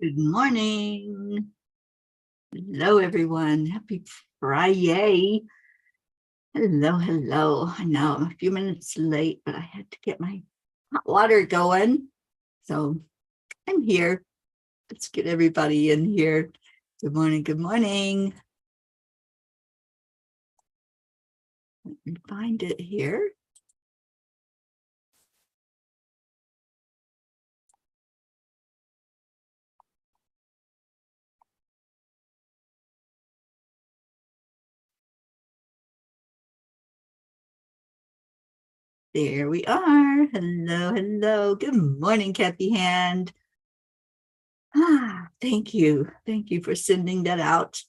Good morning. Hello, everyone. Happy FriYay. Hello. I know I'm a few minutes late, but I had to get my hot water going. So I'm here. Let's get everybody in here. Good morning. Let me find it here. There we are. Hello. Good morning, Kathy Hand. Thank you. Thank you for sending that out.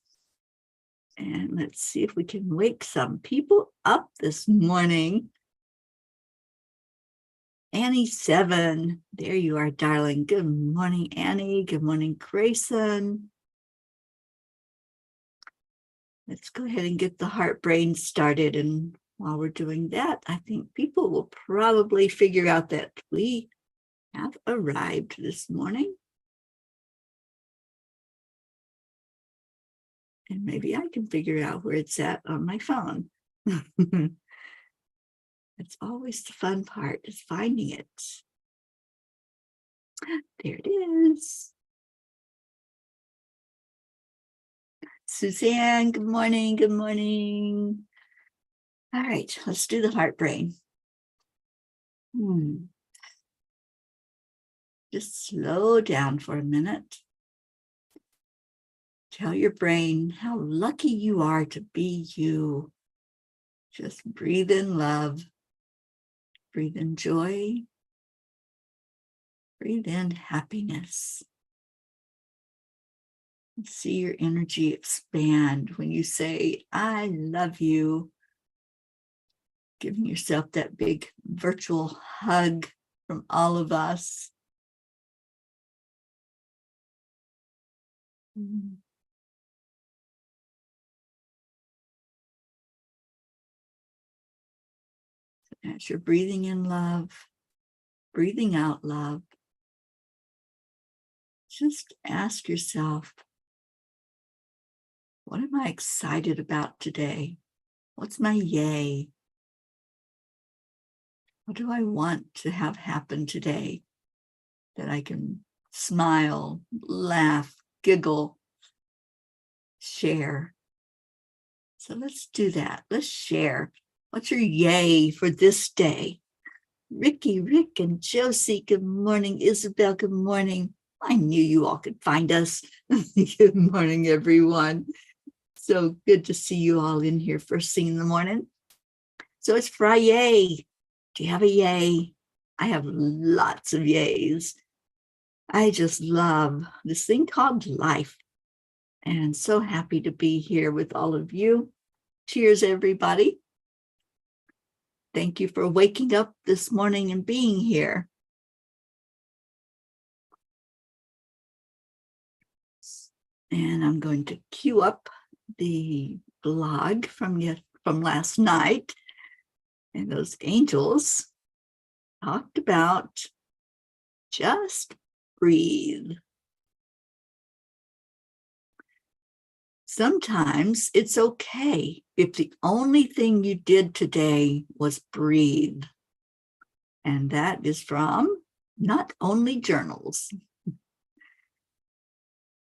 And let's see if we can wake some people up this morning. Annie 7, there you are, darling. Good morning, Annie. Good morning, Grayson. Let's go ahead and get the heart brain started. And while we're doing that, I think people will probably figure out that we have arrived this morning. And maybe I can figure out where it's at on my phone. It's always the fun part, is finding it. There it is. Suzanne, good morning. All right, let's do the heart brain. Just slow down for a minute. Tell your brain how lucky you are to be you. Just breathe in love, breathe in joy, breathe in happiness. See your energy expand when you say, I love you. Giving yourself that big virtual hug from all of us. As you're breathing in love, breathing out love, just ask yourself, what am I excited about today? What's my yay? What do I want to have happen today that I can smile, laugh, giggle, share? So let's do that. Let's share. What's your yay for this day? Rick, and Josie, good morning. Isabel, good morning. I knew you all could find us. Good morning, everyone. So good to see you all in here first thing in the morning. So it's FriYay. Do you have a yay? I have lots of yays. I just love this thing called life. And so happy to be here with all of you. Cheers, everybody. Thank you for waking up this morning and being here. And I'm going to queue up the blog from last night. And those angels talked about just breathe. Sometimes it's okay if the only thing you did today was breathe. And that is from Not Only Journals.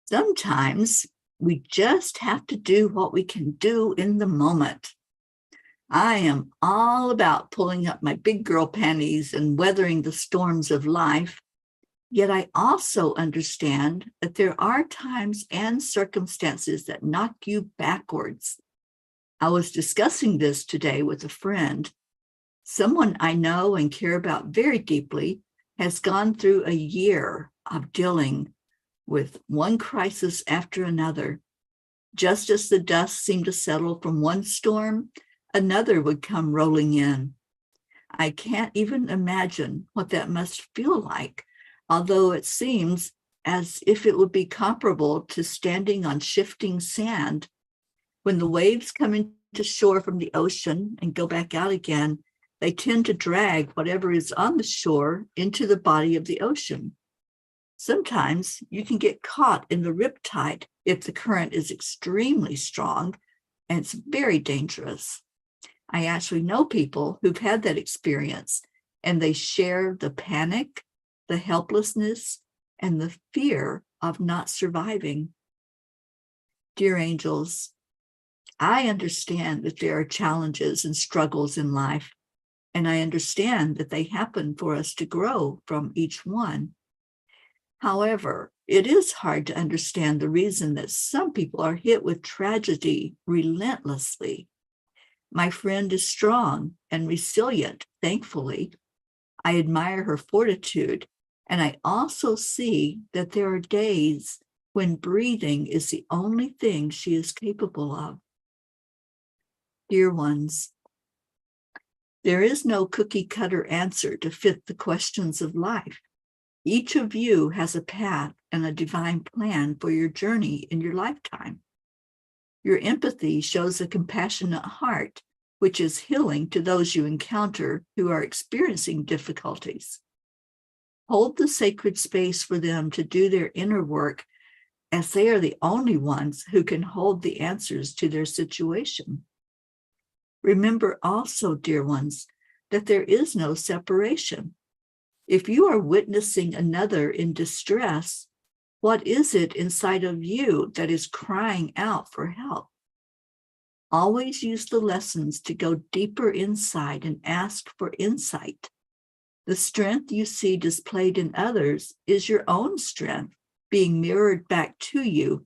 Sometimes we just have to do what we can do in the moment. I am all about pulling up my big girl panties and weathering the storms of life. Yet I also understand that there are times and circumstances that knock you backwards. I was discussing this today with a friend. Someone I know and care about very deeply has gone through a year of dealing with one crisis after another. Just as the dust seemed to settle from one storm, another would come rolling in. I can't even imagine what that must feel like, although it seems as if it would be comparable to standing on shifting sand. When the waves come into shore from the ocean and go back out again, they tend to drag whatever is on the shore into the body of the ocean. Sometimes you can get caught in the riptide if the current is extremely strong, and it's very dangerous. I actually know people who've had that experience, and they share the panic, the helplessness, and the fear of not surviving. Dear angels, I understand that there are challenges and struggles in life, and I understand that they happen for us to grow from each one. However, it is hard to understand the reason that some people are hit with tragedy relentlessly. My friend is strong and resilient, thankfully. I admire her fortitude, and I also see that there are days when breathing is the only thing she is capable of. Dear ones, there is no cookie-cutter answer to fit the questions of life. Each of you has a path and a divine plan for your journey in your lifetime. Your empathy shows a compassionate heart, which is healing to those you encounter who are experiencing difficulties. Hold the sacred space for them to do their inner work, as they are the only ones who can hold the answers to their situation. Remember also, dear ones, that there is no separation. If you are witnessing another in distress, what is it inside of you that is crying out for help? Always use the lessons to go deeper inside and ask for insight. The strength you see displayed in others is your own strength being mirrored back to you,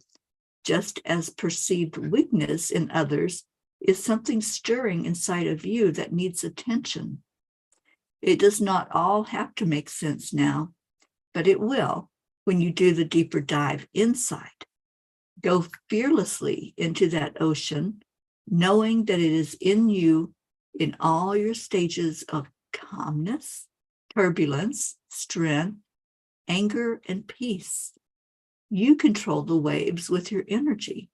just as perceived weakness in others is something stirring inside of you that needs attention. It does not all have to make sense now, but it will when you do the deeper dive inside. Go fearlessly into that ocean, knowing that it is in you in all your stages of calmness, turbulence, strength, anger, and peace. You control the waves with your energy.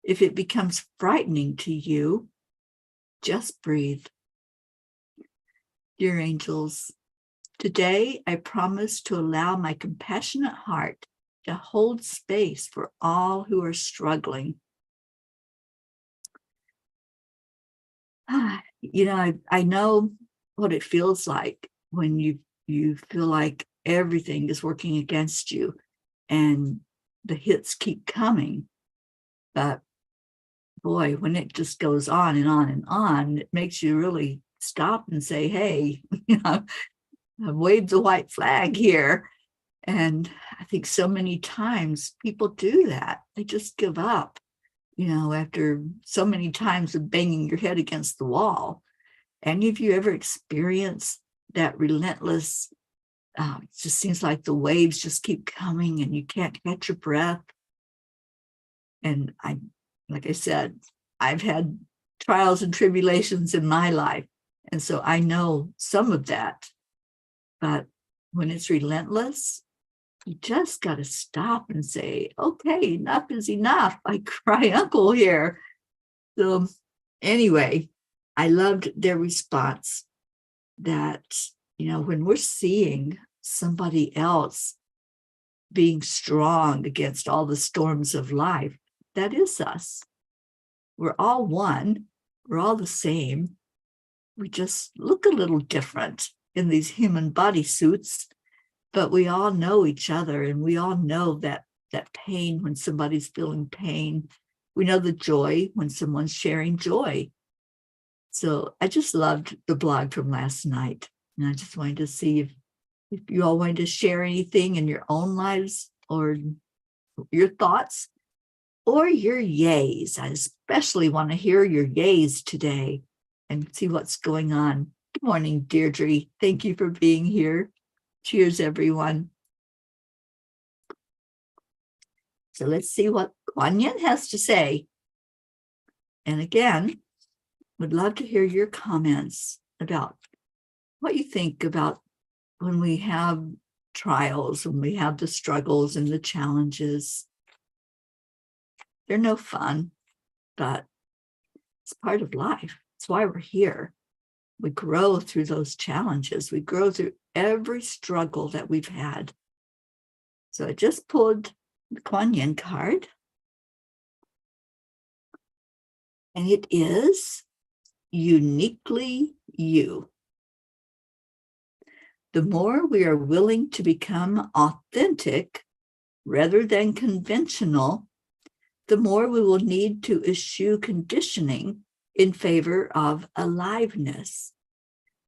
If it becomes frightening to you, just breathe. Dear angels, today I promise to allow my compassionate heart to hold space for all who are struggling. I know what it feels like when you feel like everything is working against you and the hits keep coming. But boy, when it just goes on and on and on, it makes you really stop and say, hey, I've waved the white flag here. And I think so many times people do that. They just give up, after so many times of banging your head against the wall. Any of you ever experienced that relentless, it just seems like the waves just keep coming and you can't catch your breath? And like I said, I've had trials and tribulations in my life. And so I know some of that. But when it's relentless, you just got to stop and say, okay, enough is enough. I cry uncle here. So anyway, I loved their response that, when we're seeing somebody else being strong against all the storms of life, that is us. We're all one. We're all the same. We just look a little different in these human bodysuits, but we all know each other, and we all know that pain when somebody's feeling pain. We know the joy when someone's sharing joy. So I just loved the blog from last night, and I just wanted to see if you all wanted to share anything in your own lives or your thoughts or your yays. I especially want to hear your yays today and see what's going on. Good morning, Deirdre. Thank you for being here. Cheers, everyone. So let's see what Kuan Yin has to say. And again, would love to hear your comments about what you think about when we have trials, when we have the struggles and the challenges. They're no fun, but it's part of life. It's why we're here. We grow through those challenges. We grow through every struggle that we've had. So I just pulled the Kuan Yin card. And it is uniquely you. The more we are willing to become authentic rather than conventional, the more we will need to eschew conditioning in favor of aliveness.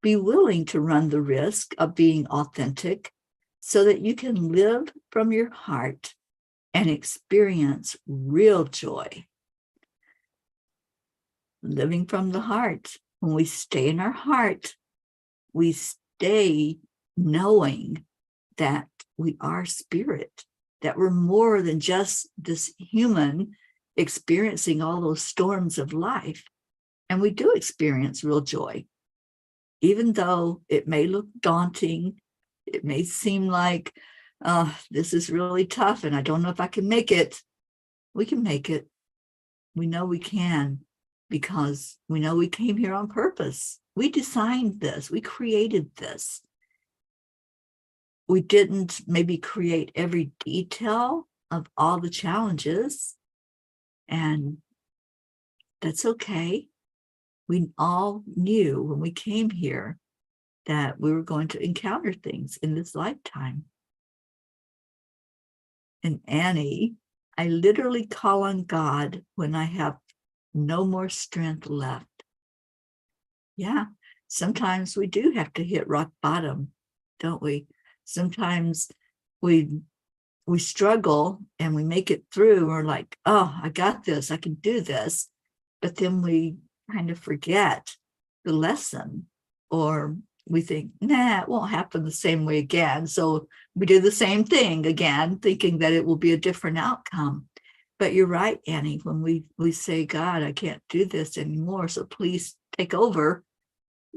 Be willing to run the risk of being authentic so that you can live from your heart and experience real joy. Living from the heart. When we stay in our heart, we stay knowing that we are spirit, that we're more than just this human experiencing all those storms of life. And we do experience real joy. Even though it may look daunting, it may seem like, this is really tough and I don't know if I can make it. We can make it. We know we can, because we know we came here on purpose. We designed this. We created this. We didn't maybe create every detail of all the challenges, and that's okay. We all knew when we came here that we were going to encounter things in this lifetime. And Annie, I literally call on God when I have no more strength left. Yeah, sometimes we do have to hit rock bottom, don't we? Sometimes we struggle and we make it through. We're like, oh, I got this, I can do this. But then we kind of forget the lesson, or we think, nah, it won't happen the same way again. So we do the same thing again, thinking that it will be a different outcome. But you're right, Annie, when we say, God, I can't do this anymore, so please take over,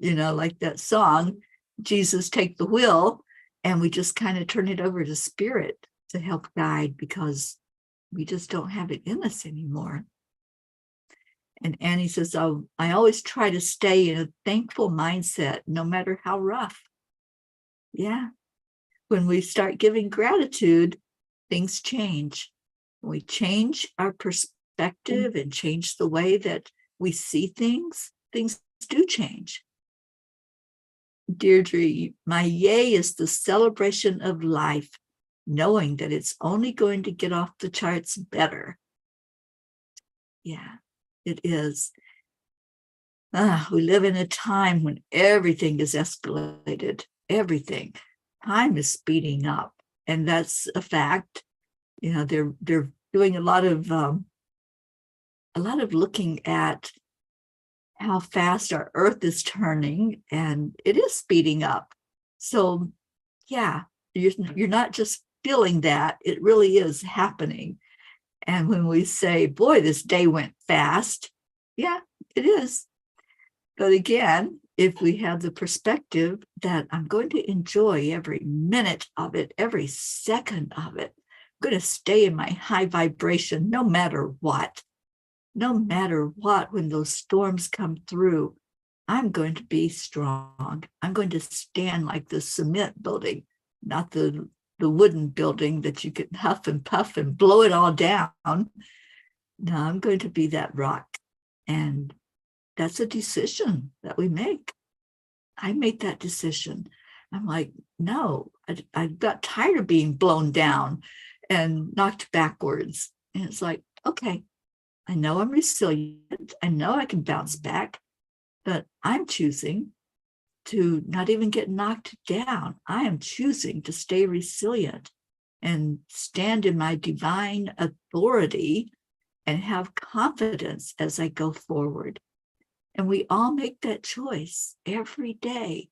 like that song, Jesus, take the wheel, and we just kind of turn it over to spirit to help guide, because we just don't have it in us anymore. And Annie says, oh, I always try to stay in a thankful mindset, no matter how rough. Yeah. When we start giving gratitude, things change. When we change our perspective and change the way that we see things, things do change. Deirdre, my yay is the celebration of life, knowing that it's only going to get off the charts better. Yeah, it is. We live in a time when everything is escalated. Everything. Time is speeding up, and that's a fact. They're doing a lot of looking at how fast our Earth is turning, and it is speeding up. So, yeah, you're not just feeling that; it really is happening. And when we say, "Boy, this day went fast," yeah, it is. But again, if we have the perspective that I'm going to enjoy every minute of it, every second of it, I'm going to stay in my high vibration no matter what. No matter what, when those storms come through, I'm going to be strong. I'm going to stand like the cement building, not the wooden building that you can huff and puff and blow it all down. No, I'm going to be that rock. And that's a decision that we make. I made that decision. I'm like, no, I got tired of being blown down and knocked backwards. And it's like, okay, I know I'm resilient. I know I can bounce back, but I'm choosing to not even get knocked down. I am choosing to stay resilient and stand in my divine authority and have confidence as I go forward. And we all make that choice every day.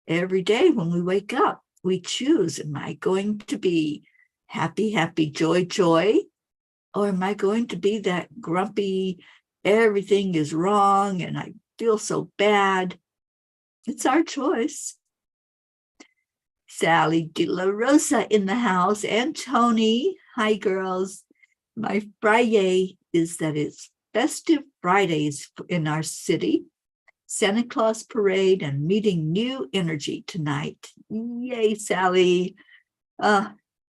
Every day when we wake up, we choose, am I going to be happy, happy, joy, joy? Or am I going to be that grumpy, everything is wrong and I feel so bad? It's our choice. Sally De La Rosa in the house, and Tony. Hi, girls. My FriYay is that it's festive Fridays in our city, Santa Claus parade, and meeting new energy tonight. Yay, Sally.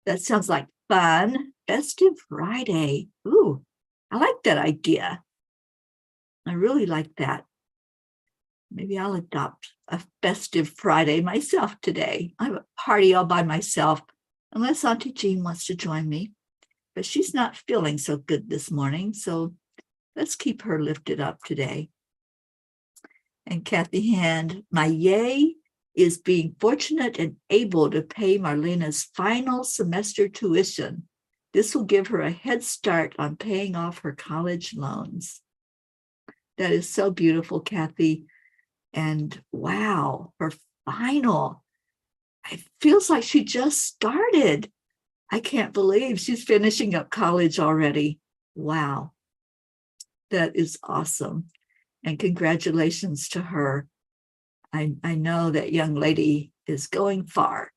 That sounds like fun. Festive Friday. Ooh, I like that idea. I really like that. Maybe I'll adopt a festive Friday myself today. I have a party all by myself, unless Auntie Jean wants to join me. But she's not feeling so good this morning, so let's keep her lifted up today. And Kathy Hand, my yay is being fortunate and able to pay Marlena's final semester tuition. This will give her a head start on paying off her college loans. That is so beautiful, Kathy. And wow, her final. It feels like she just started. I can't believe she's finishing up college already. Wow. That is awesome. And congratulations to her. I know that young lady is going far,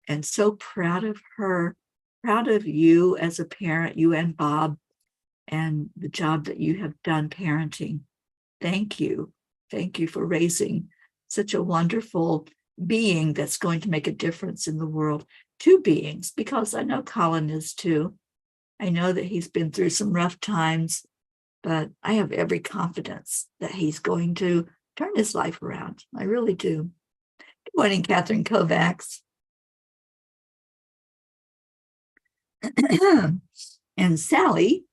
and so proud of her, proud of you as a parent, you and Bob, and the job that you have done parenting. Thank you. Thank you for raising such a wonderful being that's going to make a difference in the world. Two beings, because I know Colin is too. I know that he's been through some rough times, but I have every confidence that he's going to turn his life around. I really do. Good morning, Catherine Kovacs. And Sally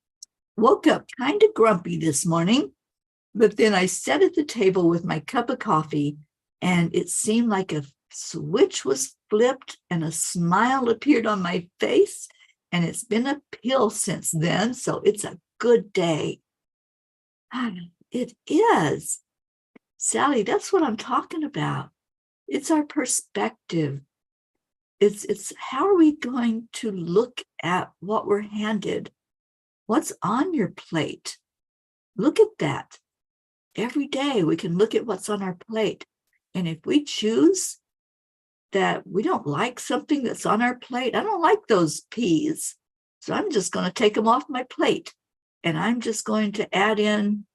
woke up kind of grumpy this morning, but then I sat at the table with my cup of coffee, and it seemed like a switch was flipped and a smile appeared on my face, and it's been a pill since then, so it's a good day. It is. Sally, that's what I'm talking about. It's our perspective. It's how are we going to look at what we're handed? What's on your plate? Look at that. Every day we can look at what's on our plate. And if we choose that we don't like something that's on our plate, I don't like those peas, so I'm just going to take them off my plate. And I'm just going to add in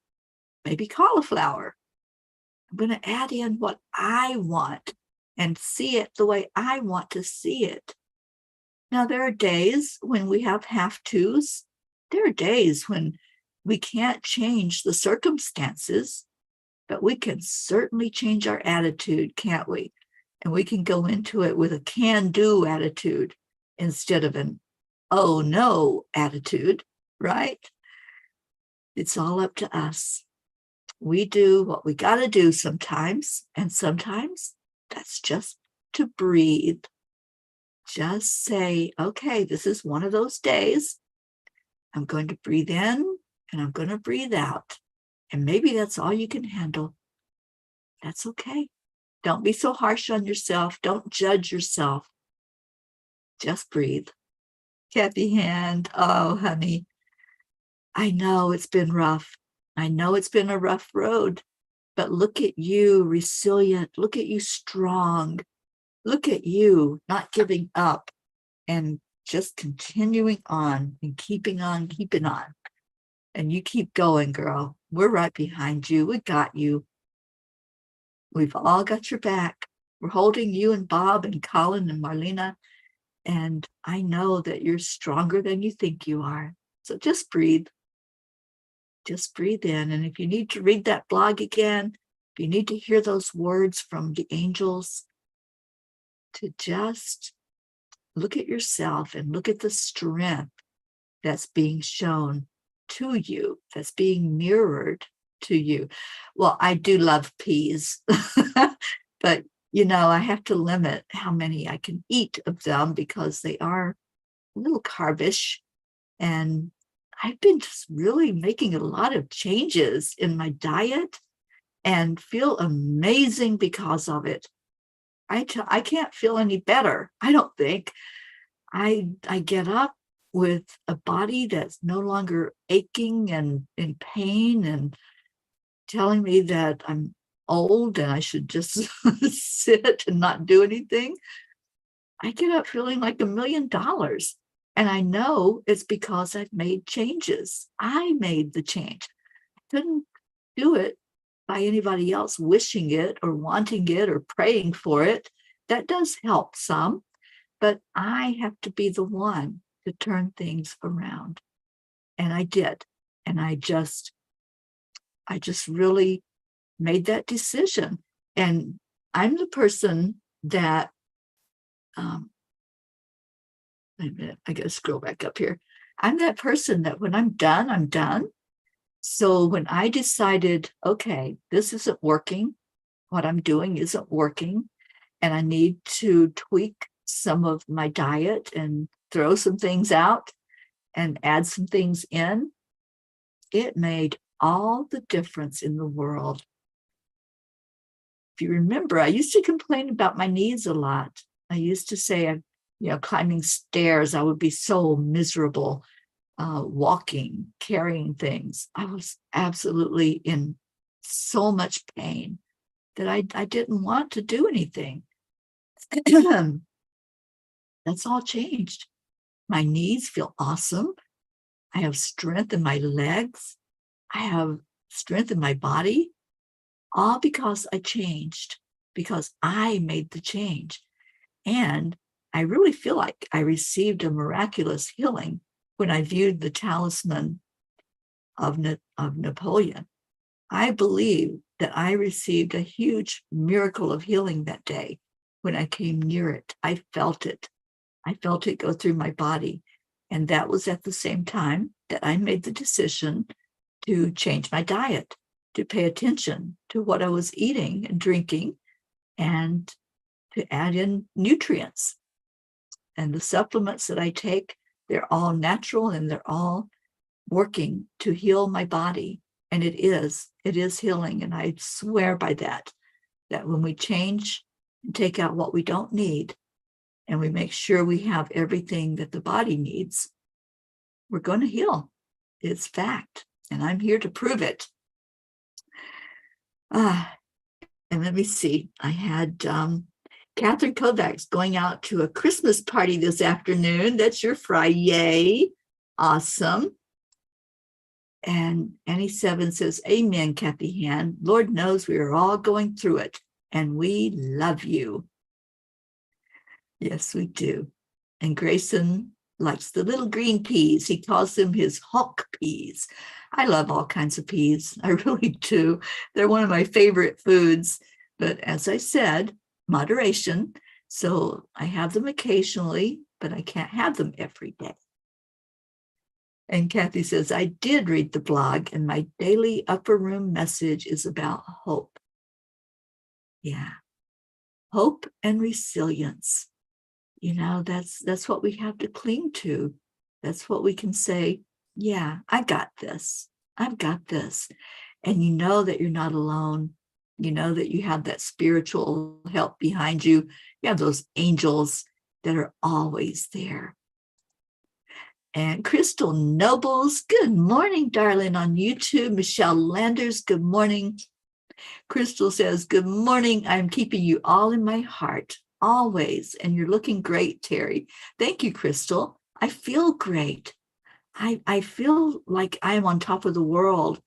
maybe cauliflower. I'm going to add in what I want and see it the way I want to see it. Now, there are days when we have have-tos. There are days when we can't change the circumstances, but we can certainly change our attitude, can't we? And we can go into it with a can-do attitude instead of an oh no attitude, right? It's all up to us. We do what we got to do sometimes, and sometimes that's just to breathe. Just say, okay, this is one of those days. I'm going to breathe in and I'm going to breathe out. And maybe that's all you can handle. That's okay. Don't be so harsh on yourself. Don't judge yourself. Just breathe. Kathy Hand, oh, honey, I know it's been rough. I know it's been a rough road, but look at you, resilient. Look at you, strong. Look at you, not giving up and just continuing on and keeping on, keeping on. And you keep going, girl. We're right behind you. We got you. We've all got your back. We're holding you and Bob and Colin and Marlena. And I know that you're stronger than you think you are. So just breathe. Just breathe in. And if you need to read that blog again, if you need to hear those words from the angels, to just look at yourself and look at the strength that's being shown to you, that's being mirrored to you. Well, I do love peas, but I have to limit how many I can eat of them because they are a little carbish. And I've been just really making a lot of changes in my diet and feel amazing because of it. I can't feel any better, I don't think. I get up with a body that's no longer aching and in pain and telling me that I'm old and I should just sit and not do anything. I get up feeling like $1 million. And I know it's because I've made changes. I made the change. I couldn't do it by anybody else wishing it or wanting it or praying for it. That does help some, but I have to be the one to turn things around. And I did. And I just really made that decision. And I'm the person that, wait a minute, I gotta scroll back up here. I'm that person that when I'm done, I'm done. So when I decided, okay, this isn't working, what I'm doing isn't working, and I need to tweak some of my diet and throw some things out and add some things in, it made all the difference in the world. If you remember, I used to complain about my knees a lot. I used to say, climbing stairs, I would be so miserable, walking, carrying things. I was absolutely in so much pain that I didn't want to do anything. That's all changed. My knees feel awesome. I have strength in my legs. I have strength in my body, all because I changed, because I made the change. And I really feel like I received a miraculous healing when I viewed the talisman of Napoleon. I believe that I received a huge miracle of healing that day when I came near it. I felt it. I felt it go through my body. And that was at the same time that I made the decision to change my diet, to pay attention to what I was eating and drinking, and to add in nutrients. And the supplements that I take, they're all natural and they're all working to heal my body. And it is healing. And I swear by that when we change and take out what we don't need, and we make sure we have everything that the body needs, we're going to heal. It's fact. And I'm here to prove it. And let me see. I had Catherine Kovacs going out to a Christmas party this afternoon. That's your FriYay. Awesome. And Annie Seven says, amen, Kathy Han. Lord knows we are all going through it, and we love you. Yes, we do. And Grayson likes the little green peas. He calls them his Hulk peas. I love all kinds of peas. I really do. They're one of my favorite foods. But as I said, moderation. So I have them occasionally, but I can't have them every day. And Kathy says, I did read the blog, and my daily upper room message is about hope. Yeah. Hope and resilience. That's what we have to cling to. That's what we can say, yeah, I got this. I've got this. And you know that you're not alone. You know that you have that spiritual help behind you. You have those angels that are always there. And Crystal Nobles, good morning, darling, on YouTube. Michelle Landers, good morning. Crystal says, good morning. I'm keeping you all in my heart, always. And you're looking great, Teri. Thank you, Crystal. I feel great. I feel like I am on top of the world,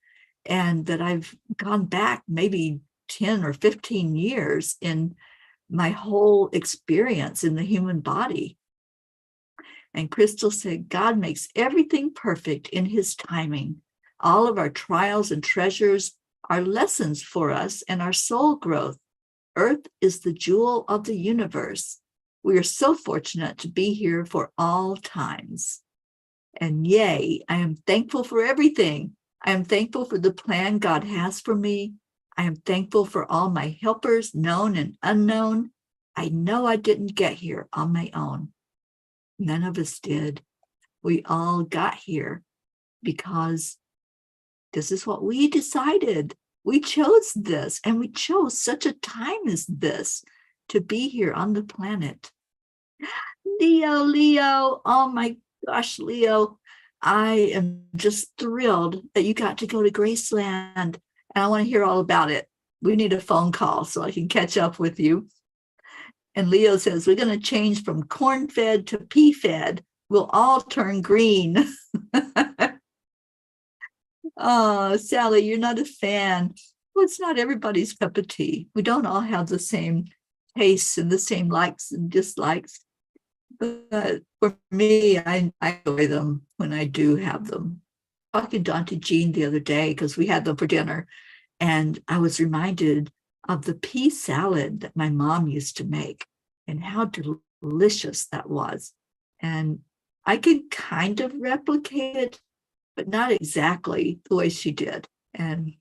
and that I've gone back maybe 10 or 15 years in my whole experience in the human body. And Crystal said, God makes everything perfect in his timing. All of our trials and treasures are lessons for us and our soul growth. Earth is the jewel of the universe. We are so fortunate to be here for all times. And yay, I am thankful for everything. I am thankful for the plan God has for me. I am thankful for all my helpers, known and unknown. I know I didn't get here on my own. None of us did. We all got here because this is what we decided. We chose this, and we chose such a time as this to be here on the planet. Leo, oh my gosh, Leo, I am just thrilled that you got to go to Graceland, and I want to hear all about it. We need a phone call so I can catch up with you. And Leo says, we're going to change from corn-fed to pea-fed. We'll all turn green. Oh, Sally, you're not a fan. Well, it's not everybody's cup of tea. We don't all have the same tastes and the same likes and dislikes. But for me, I enjoy them when I do have them. Talking to Auntie Jean the other day, because we had them for dinner, and I was reminded of the pea salad that my mom used to make and how delicious that was. And I could kind of replicate it, but not exactly the way she did. And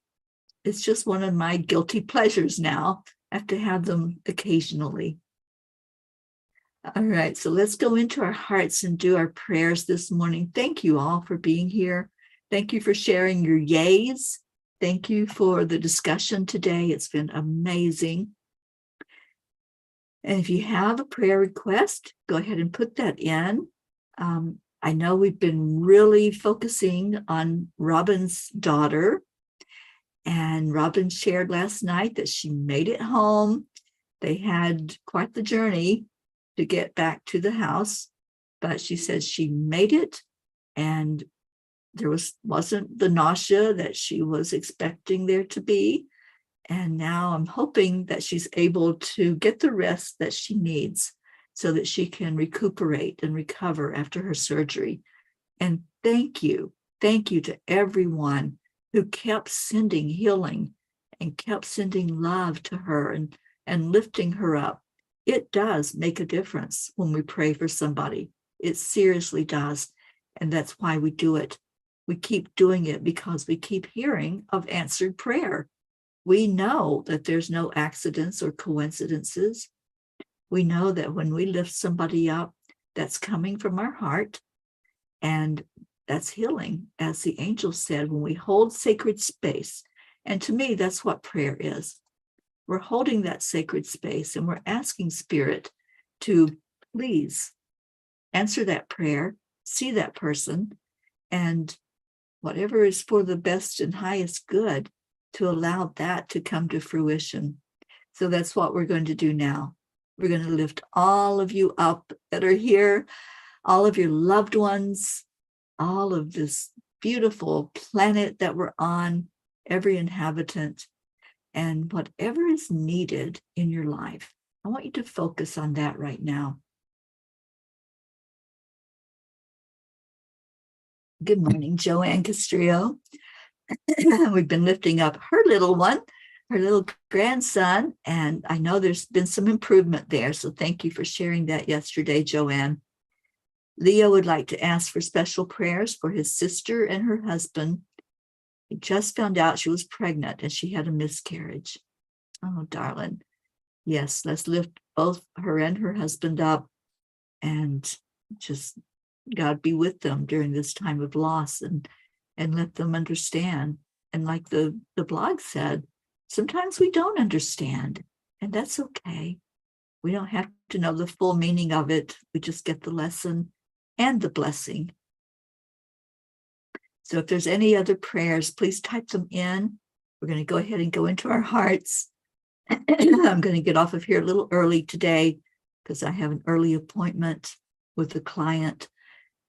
it's just one of my guilty pleasures now. I have to have them occasionally. All right, so let's go into our hearts and do our prayers this morning. Thank you all for being here. Thank you for sharing your yays. Thank you for the discussion today. It's been amazing. And if you have a prayer request, go ahead and put that in. I know we've been really focusing on Robin's daughter, and Robin shared last night that she made it home. They had quite the journey to get back to the house, but she says she made it, and there wasn't the nausea that she was expecting there to be. And now I'm hoping that she's able to get the rest that she needs so that she can recuperate and recover after her surgery. And thank you to everyone who kept sending healing and kept sending love to her and lifting her up. It does make a difference when we pray for somebody. It seriously does. And that's why we do it. We keep doing it because we keep hearing of answered prayer. We know that there's no accidents or coincidences. We know that when we lift somebody up, that's coming from our heart, and that's healing, as the angel said, when we hold sacred space. And to me, that's what prayer is. We're holding that sacred space and we're asking Spirit to please answer that prayer, see that person, and whatever is for the best and highest good, to allow that to come to fruition. So that's what we're going to do now. We're going to lift all of you up that are here, all of your loved ones, all of this beautiful planet that we're on, every inhabitant, and whatever is needed in your life. I want you to focus on that right now. Good morning, JoAnn Castrillo. We've been lifting up her little one, her little grandson, and I know there's been some improvement there. So thank you for sharing that yesterday, JoAnn. Leo would like to ask for special prayers for his sister and her husband. He just found out she was pregnant and she had a miscarriage. Oh, darling. Yes, let's lift both her and her husband up, and just God be with them during this time of loss, and let them understand. And like the blog said, sometimes we don't understand, and that's okay. We don't have to know the full meaning of it. We just get the lesson and the blessing. So if there's any other prayers, please type them in. We're going to go ahead and go into our hearts. I'm going to get off of here a little early today because I have an early appointment with a client.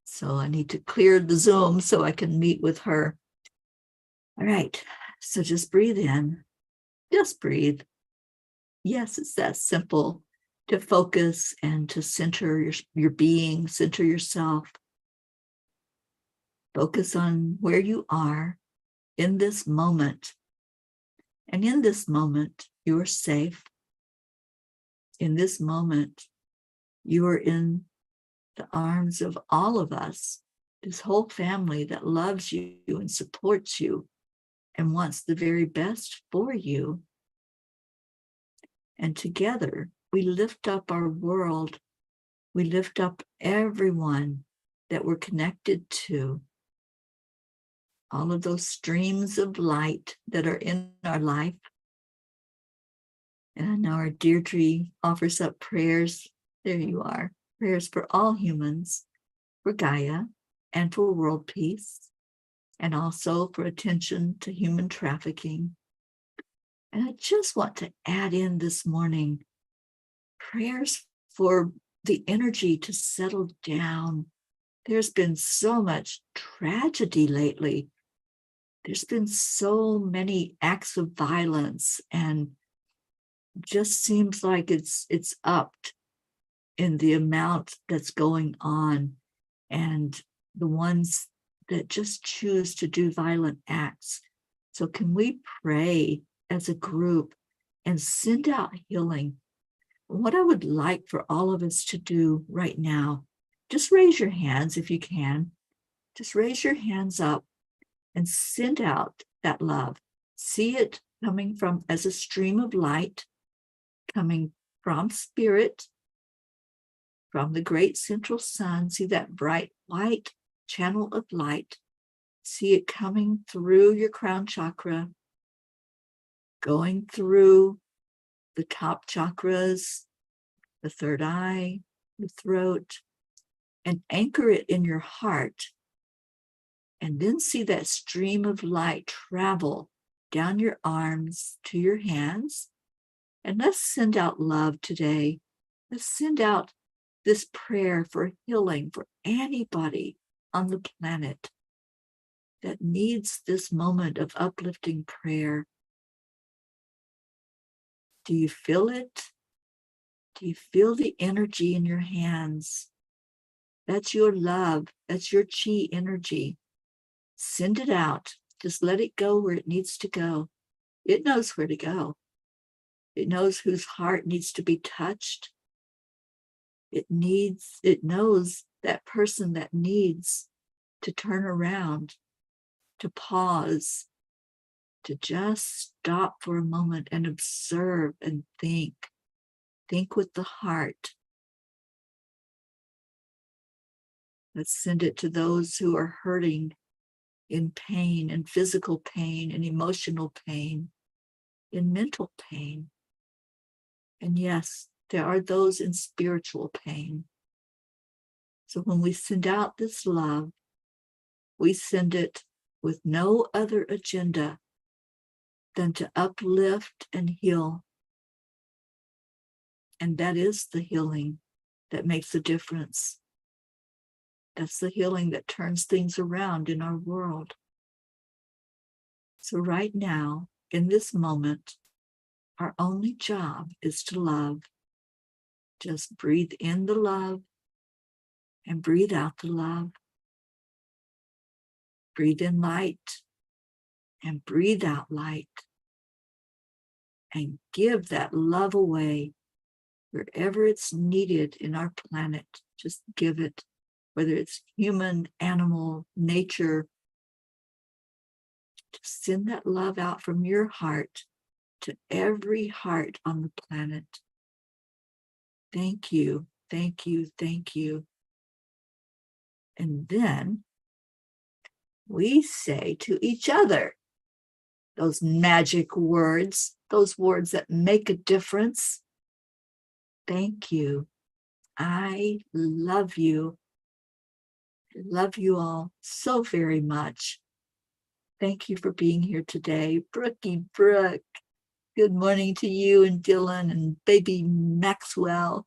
So I need to clear the Zoom so I can meet with her. All right. So just breathe in. Just breathe. Yes, it's that simple, to focus and to center your being, center yourself. Focus on where you are in this moment. And in this moment, you are safe. In this moment, you are in the arms of all of us, this whole family that loves you and supports you and wants the very best for you. And together, we lift up our world. We lift up everyone that we're connected to. All of those streams of light that are in our life. And I know our Deirdre offers up prayers. There you are. Prayers for all humans, for Gaia, and for world peace, and also for attention to human trafficking. And I just want to add in this morning prayers for the energy to settle down. There's been so much tragedy lately. There's been so many acts of violence, and just seems like it's upped. in the amount that's going on, and the ones that just choose to do violent acts. So can we pray as a group and send out healing? What I would like for all of us to do right now, just raise your hands if you can. Just raise your hands up and send out that love. See it coming from as a stream of light, coming from spirit, from the great central sun. See that bright white channel of light. See it coming through your crown chakra, going through the top chakras, the third eye, the throat, and anchor it in your heart. And then see that stream of light travel down your arms to your hands. And let's send out love today. Let's send out this prayer for healing for anybody on the planet that needs this moment of uplifting prayer. Do you feel it? Do you feel the energy in your hands? That's your love. That's your chi energy. Send it out. Just let it go where it needs to go. It knows where to go. It knows whose heart needs to be touched. It knows that person that needs to turn around, to pause, to just stop for a moment and observe and think. Think with the heart. Let's send it to those who are hurting, in pain, in physical pain, in emotional pain, in mental pain. And yes, there are those in spiritual pain. So when we send out this love, we send it with no other agenda than to uplift and heal. And that is the healing that makes a difference. That's the healing that turns things around in our world. So right now, in this moment, our only job is to love. Just breathe in the love and breathe out the love. Breathe in light and breathe out light. And give that love away wherever it's needed in our planet. Just give it, whether it's human, animal, nature. Just send that love out from your heart to every heart on the planet. Thank you, thank you, thank you. And then we say to each other those magic words, those words that make a difference. Thank you. I love you. I love you all so very much. Thank you for being here today. Brookie Brooke, good morning to you and Dylan and baby Maxwell.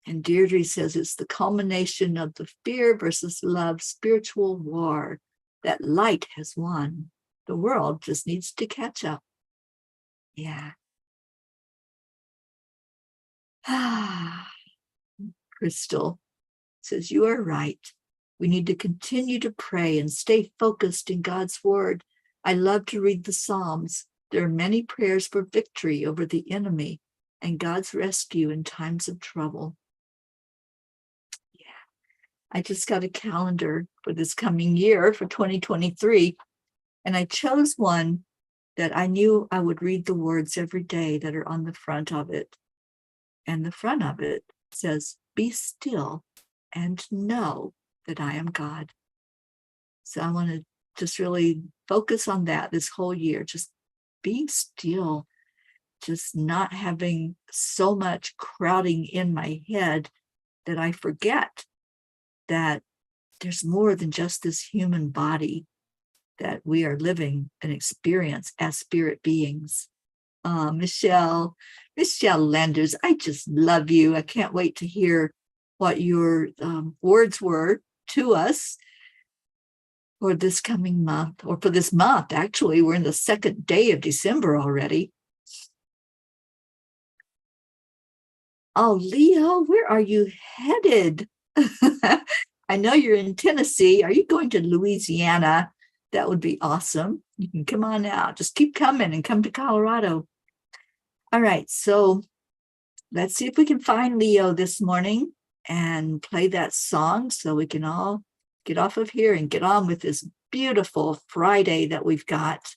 And Deirdre says it's the culmination of the fear versus love spiritual war that light has won. The world just needs to catch up. Yeah. Crystal says, you are right. We need to continue to pray and stay focused in God's word. I love to read the Psalms. There are many prayers for victory over the enemy and God's rescue in times of trouble. Yeah. I just got a calendar for this coming year for 2023, and I chose one that I knew I would read the words every day that are on the front of it. And the front of it says, be still and know that I am God. So I want to just really focus on that this whole year, just being still, just not having so much crowding in my head that I forget that there's more than just this human body, that we are living an experience as spirit beings. Michelle Landers, I just love you. I can't wait to hear what your words were to us for this coming month, or for this month. Actually, we're in the second day of December already. Oh, Leo, where are you headed? I know you're in Tennessee. Are you going to Louisiana? That would be awesome. You can come on out. Just keep coming and come to Colorado. All right. So let's see if we can find Leo this morning and play that song so we can all get off of here and get on with this beautiful Friday that we've got.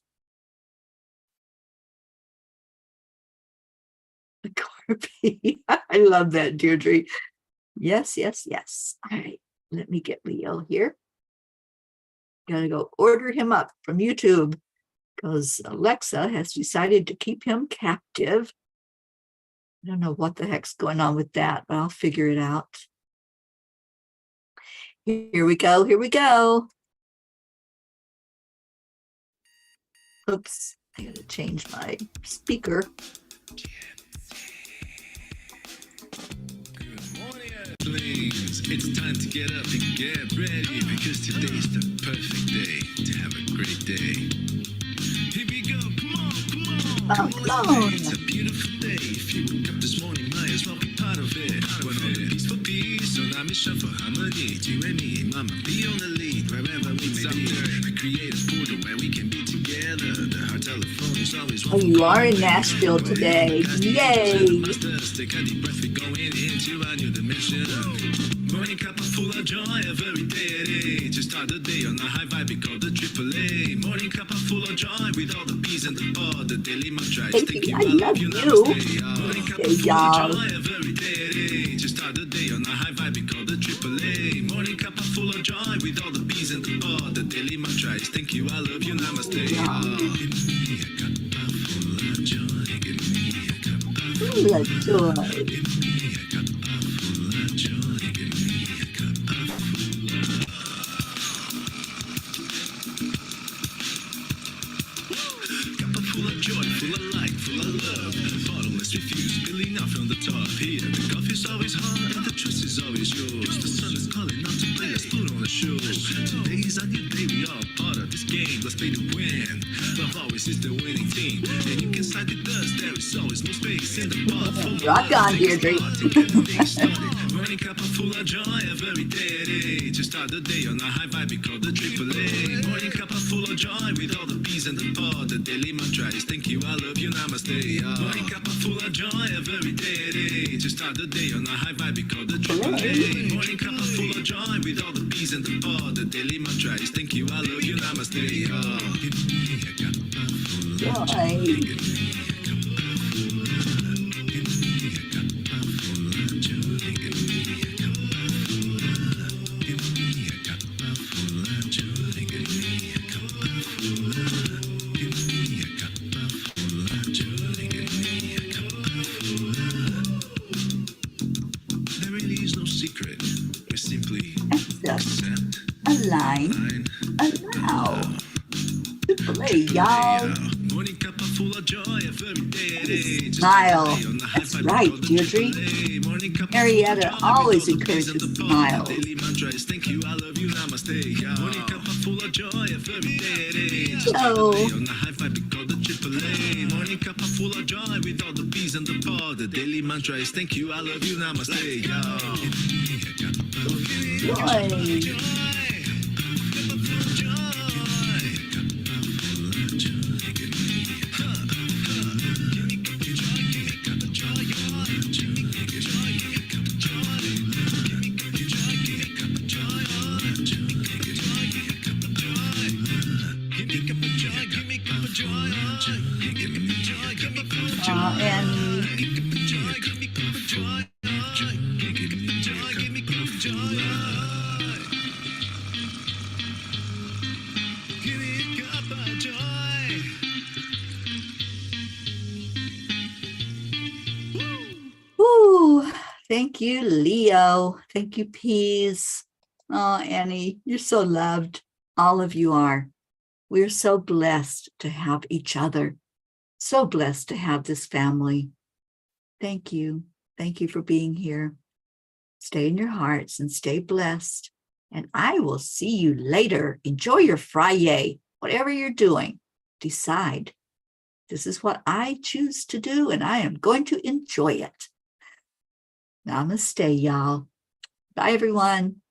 The Corby. I love that, Deirdre. Yes, yes, yes. All right. Let me get Leo here. Gotta go order him up from YouTube because Alexa has decided to keep him captive. I don't know what the heck's going on with that, but I'll figure it out. Here we go. Here we go. Oops, I gotta change my speaker. It's time to get up and get ready because today's the perfect day to have a great day. Here we go, come on. It's a beautiful day. If you woke up this morning, might as well be part of it. When all the peace for peace, on our mission for harmony. You and me, mama, be on the lead wherever we may be. We create a portal where we can be together. The heart telephone is always one. Oh, you are in Nashville today. Yay! Take a deep breath, we're going into a new dimension. Morning cup full of joy every day. To start the day on a high vibe, we call the AAA. Morning cup full of joy with all the P's and the pod. The daily mantra is thank you, I love you. Morning cup full of joy every day. To start the day on a high vibe, we call the AAA. Morning cup full of joy with all the P's and the pod. The daily mantra is thank you, I love you, namaste. Give me a cup full of joy. Give me a cup full of joy. Give me a cup full of joy. Give me a cup full of cup full of joy, full of light, full of love. Bottomless refuse, spilling out from the top. Here, the coffee's always hot and the trust is always yours. The sun is calling out to play, let's put on a show. Today is a new day, we are part of this game. Let's play to win. Love always is the winning team. And you can side with us, there is always more space in the pot. Rock on, Deirdre. Morning cup full of joy every day. To start the day on a high vibe, we call the AAA. Morning cup full of joy with all the P's and the pod. The daily mantra is thank you, I love you, namaste. Morning cup full of joy every day. To start the day on a high vibe, we call the AAA. Morning cup full of joy with all the P's and the pod. The daily mantra is thank you, I love you, namaste. Give me a cup full of joy. Give me a cup full of love. Give me a cup full of joy. Give me a cup full of love. Give me a cup full of joy. Give me a cup full of love. Give me a cup full of joy. Give me a cup full of love. There really is no secret. We simply accept, align, allow. Play, y'all. Morning cup full of joy every day. Smile. That's right, Deirdre. Marietta always encourages smiles. Thank you, I love you, namaste. Morning cup full of joy every day. Hello. On the high five, we call the AAA. Morning cup full of joy with all the P's and the pod. The daily mantra is thank you, I love you, namaste. Joy. Thank you, Leo. Thank you, Peas. Oh, Annie, you're so loved. All of you are. We're so blessed to have each other. So blessed to have this family. Thank you. Thank you for being here. Stay in your hearts and stay blessed. And I will see you later. Enjoy your FriYay. Whatever you're doing, decide. This is what I choose to do, and I am going to enjoy it. Namaste, y'all. Bye, everyone.